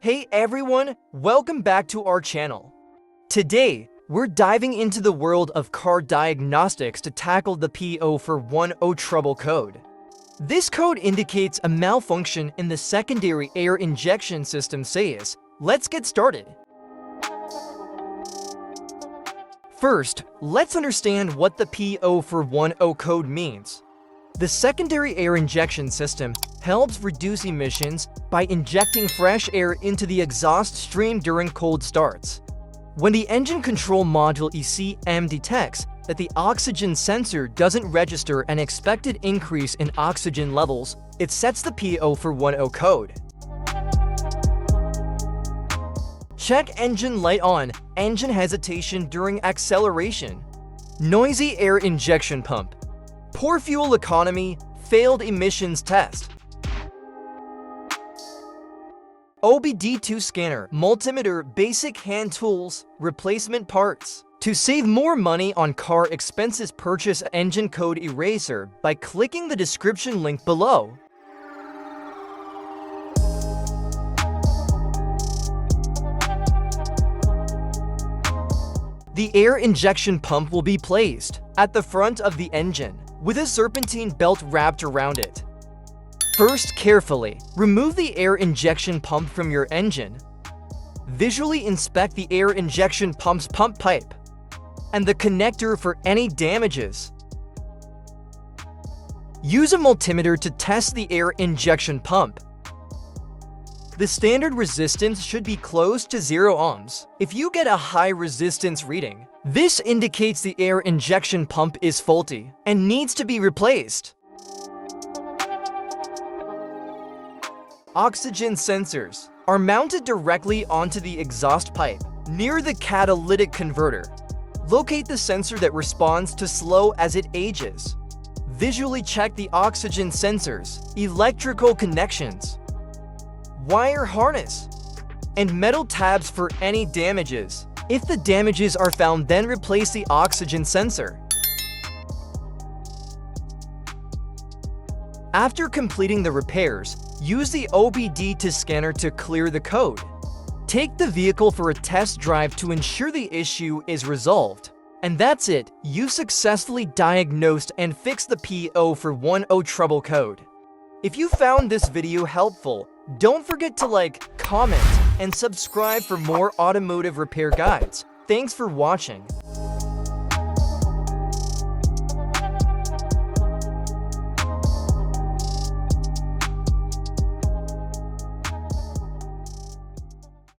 Hey everyone, welcome back to our channel. Today, we're diving into the world of car diagnostics to tackle the P0410 trouble code. This code indicates a malfunction in the secondary air injection system SAS. Let's get started. First, let's understand what the P0410 code means. The secondary air injection system helps reduce emissions by injecting fresh air into the exhaust stream during cold starts. When the engine control module ECM detects that the oxygen sensor doesn't register an expected increase in oxygen levels, it sets the P0410 code. Check engine light on, engine hesitation during acceleration. Noisy air injection pump. Poor fuel economy, failed emissions test. OBD2 scanner, multimeter, basic hand tools, replacement parts. To save more money on car expenses, purchase engine code eraser by clicking the description link below. The air injection pump will be placed at the front of the engine with a serpentine belt wrapped around it. First, carefully remove the air injection pump from your engine. Visually inspect the air injection pump's pump pipe and the connector for any damages. Use a multimeter to test the air injection pump. The standard resistance should be close to 0 ohms. If you get a high resistance reading, this indicates the air injection pump is faulty and needs to be replaced. Oxygen sensors are mounted directly onto the exhaust pipe near the catalytic converter. Locate the sensor that responds to slow as it ages. Visually check the oxygen sensors, electrical connections, wire harness, and metal tabs for any damages. If the damages are found, then replace the oxygen sensor. After completing the repairs, use the OBD2 scanner to clear the code. Take the vehicle for a test drive to ensure the issue is resolved. And that's it, you successfully diagnosed and fixed the P0410 trouble code. If you found this video helpful, don't forget to like, comment, and subscribe for more automotive repair guides. Thanks for watching.